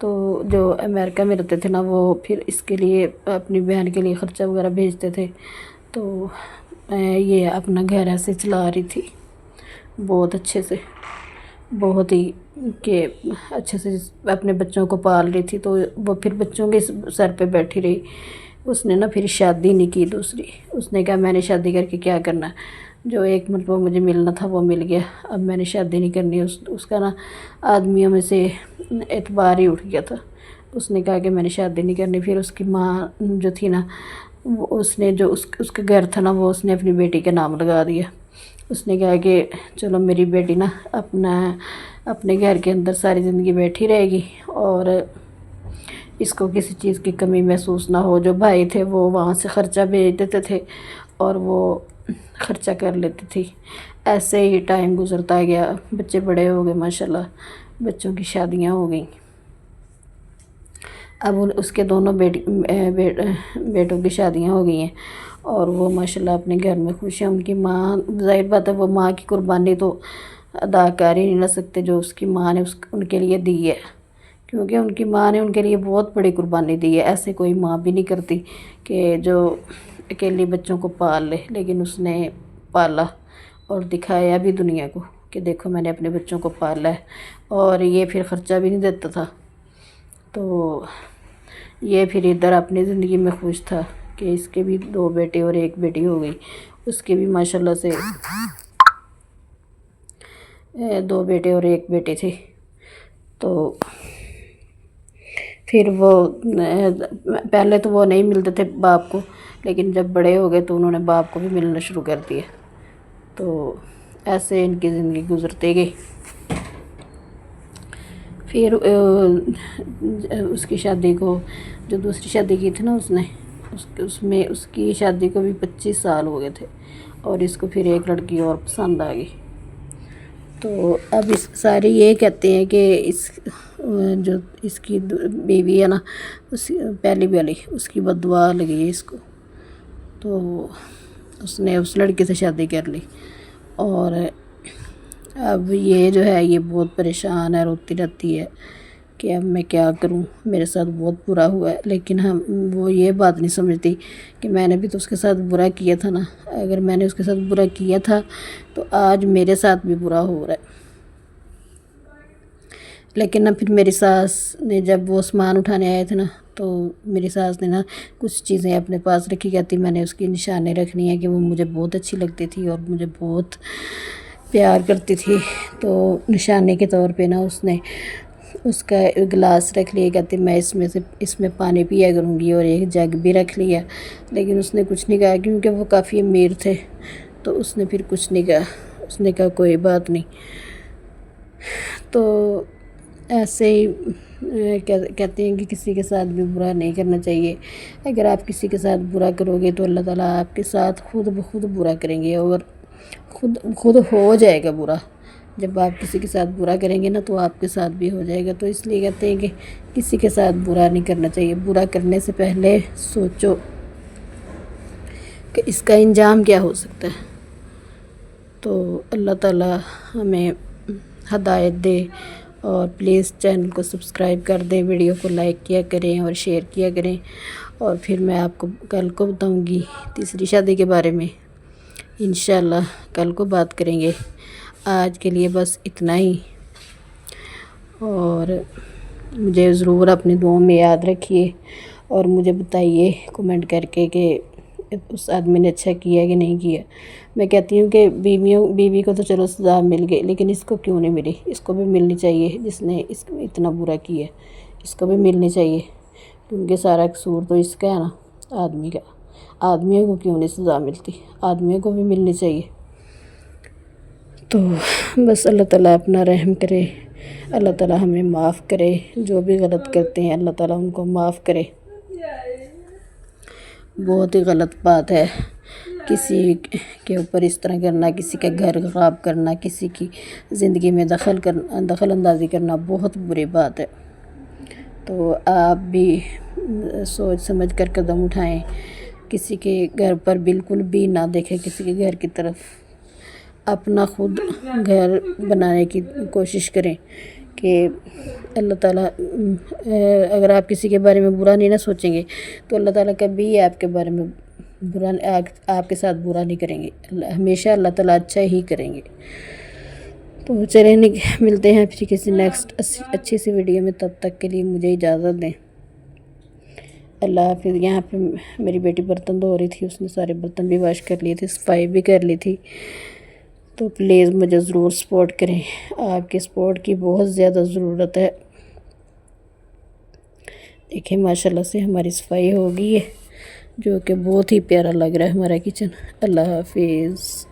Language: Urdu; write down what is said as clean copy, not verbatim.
تو جو امریکہ میں رہتے تھے نا وہ پھر اس کے لیے اپنی بہن کے لیے خرچہ وغیرہ بھیجتے تھے، تو یہ اپنا گھر ایسے چلا رہی تھی بہت اچھے سے، بہت ہی کہ اچھے سے اپنے بچوں کو پال رہی تھی۔ تو وہ پھر بچوں کے سر پہ بیٹھی رہی، اس نے نا پھر شادی نہیں کی دوسری، اس نے کہا میں نے شادی کر کے کیا کرنا ہے، جو ایک مرتبہ مجھے ملنا تھا وہ مل گیا، اب میں نے شادی نہیں کرنی۔ اس کا نا آدمیوں میں سے اعتبار ہی اٹھ گیا تھا، اس نے کہا کہ میں نے شادی نہیں کرنی۔ پھر اس کی ماں جو تھی نا، اس نے جو اس کا گھر تھا نا وہ اس نے اپنی بیٹی کے نام لگا دیا۔ اس نے کہا کہ چلو میری بیٹی نا اپنے گھر کے اندر ساری زندگی بیٹھی رہے گی، اور اس کو کسی چیز کی کمی محسوس نہ ہو۔ جو بھائی تھے وہ وہاں سے خرچہ بھیج دیتے تھے اور وہ خرچہ کر لیتی تھی۔ ایسے ہی ٹائم گزرتا گیا، بچے بڑے ہو گئے ماشاءاللہ، بچوں کی شادیاں ہو گئیں۔ اب اس کے دونوں بیٹوں کی شادیاں ہو گئی ہیں، اور وہ ماشاءاللہ اپنے گھر میں خوش ہیں۔ ان کی ماں، ظاہر بات ہے وہ ماں کی قربانی تو ادا کر ہی نہیں سکتے جو اس کی ماں نے ان کے لیے دی ہے، کیونکہ ان کی ماں نے ان کے لیے بہت بڑی قربانی دی ہے۔ ایسے کوئی ماں بھی نہیں کرتی کہ جو اکیلی بچوں کو پال لے، لیکن اس نے پالا اور دکھایا بھی دنیا کو کہ دیکھو میں نے اپنے بچوں کو پالا ہے، اور یہ پھر خرچہ بھی نہیں دیتا تھا۔ تو یہ پھر ادھر اپنی زندگی میں خوش تھا کہ اس کے بھی 2 بیٹے اور 1 بیٹی ہو گئی، اس کے بھی ماشاءاللہ سے 2 بیٹے اور 1 بیٹی تھی۔ تو پھر وہ پہلے تو وہ نہیں ملتے تھے باپ کو، لیکن جب بڑے ہو گئے تو انہوں نے باپ کو بھی ملنا شروع کر دیا۔ تو ایسے ان کی زندگی گزرتے گئی۔ پھر اس کی شادی کو، جو دوسری شادی کی تھی نا اس کی شادی کو بھی 25 سال ہو گئے تھے، اور اس کو پھر ایک لڑکی اور پسند آ گئی۔ تو اب سارے یہ کہتے ہیں کہ جو اس کی بیوی ہے نا، پہلی والی، اس کی بددعا لگی ہے اس کو، تو اس نے اس لڑکی سے شادی کر لی، اور اب یہ جو ہے یہ بہت پریشان ہے، روتی رہتی ہے کہ اب میں کیا کروں، میرے ساتھ بہت برا ہوا ہے۔ لیکن وہ یہ بات نہیں سمجھتی کہ میں نے بھی تو اس کے ساتھ برا کیا تھا نا، اگر میں نے اس کے ساتھ برا کیا تھا تو آج میرے ساتھ بھی برا ہو رہا ہے۔ لیکن نا پھر میری ساس نے، جب وہ سامان اٹھانے آئے تھے نا، تو میری ساس نے نا کچھ چیزیں اپنے پاس رکھی، کہتی میں نے اس کی نشانی رکھنی ہے کہ وہ مجھے بہت اچھی لگتی تھی اور مجھے بہت پیار کرتی تھی۔ تو نشانی کے طور پہ نا اس نے اس کا گلاس رکھ لیا، کہتی میں اس میں پانی پیا کروں گی، اور ایک جگ بھی رکھ لیا۔ لیکن اس نے کچھ نہیں کہا، کیونکہ وہ کافی امیر تھے، تو اس نے پھر کچھ نہیں کہا، اس نے کہا کوئی بات نہیں۔ تو ایسے ہی کہتے ہیں کہ کسی کے ساتھ بھی برا نہیں کرنا چاہیے۔ اگر آپ کسی کے ساتھ برا کرو گے تو اللہ تعالیٰ آپ کے ساتھ خود بخود برا کریں گے، اور خود ہو جائے گا برا۔ جب آپ کسی کے ساتھ برا کریں گے نا تو آپ کے ساتھ بھی ہو جائے گا۔ تو اس لیے کہتے ہیں کہ کسی کے ساتھ برا نہیں کرنا چاہیے، برا کرنے سے پہلے سوچو کہ اس کا انجام کیا ہو سکتا ہے۔ تو اللہ تعالیٰ ہمیں ہدایت دے، اور پلیز چینل کو سبسکرائب کر دیں، ویڈیو کو لائک کیا کریں اور شیئر کیا کریں۔ اور پھر میں آپ کو کل کو بتاؤں گی تیسری شادی کے بارے میں، انشاءاللہ کل کو بات کریں گے۔ آج کے لیے بس اتنا ہی، اور مجھے ضرور اپنی دعاؤں میں یاد رکھیے، اور مجھے بتائیے کمنٹ کر کے کہ اس آدمی نے اچھا کیا کہ نہیں کیا۔ میں کہتی ہوں کہ بیوی کو تو چلو سزا مل گئی، لیکن اس کو کیوں نہیں ملی؟ اس کو بھی ملنی چاہیے، جس نے اس کو اتنا برا کیا ہے، اس کو بھی ملنی چاہیے، کیونکہ سارا قصور تو اس کا ہے نا، آدمی کا۔ آدمیوں کو کیوں نہیں سزا ملتی؟ آدمیوں کو بھی ملنی چاہیے۔ تو بس اللہ تعالیٰ اپنا رحم کرے، اللہ تعالیٰ ہمیں معاف کرے، جو بھی غلط کرتے ہیں اللہ تعالیٰ ان کو معاف کرے۔ بہت ہی غلط بات ہے کسی کے اوپر اس طرح کرنا، کسی کا گھر خراب کرنا، کسی کی زندگی میں دخل اندازی کرنا بہت بری بات ہے۔ تو آپ بھی سوچ سمجھ کر قدم اٹھائیں، کسی کے گھر پر بالکل بھی نہ دیکھیں، کسی کے گھر کی طرف، اپنا خود گھر بنانے کی کوشش کریں، کہ اللہ تعالیٰ اگر آپ کسی کے بارے میں برا نہیں نہ سوچیں گے تو اللہ تعالیٰ کبھی آپ کے بارے میں آپ کے ساتھ برا نہیں کریں گے، ہمیشہ اللہ تعالیٰ اچھا ہی کریں گے۔ تو چلیں ملتے ہیں پھر کسی نیکسٹ اچھی سی ویڈیو میں، تب تک کے لیے مجھے اجازت دیں، اللہ حافظ۔ یہاں پہ میری بیٹی برتن دھو رہی تھی، اس نے سارے برتن بھی واش کر لیے تھے، صفائی بھی کر لی تھی، تو پلیز مجھے ضرور سپورٹ کریں، آپ کے سپورٹ کی بہت زیادہ ضرورت ہے۔ دیکھیں ماشاءاللہ سے ہماری صفائی ہو گئی ہے، جو کہ بہت ہی پیارا لگ رہا ہے ہمارا کچن۔ اللہ حافظ۔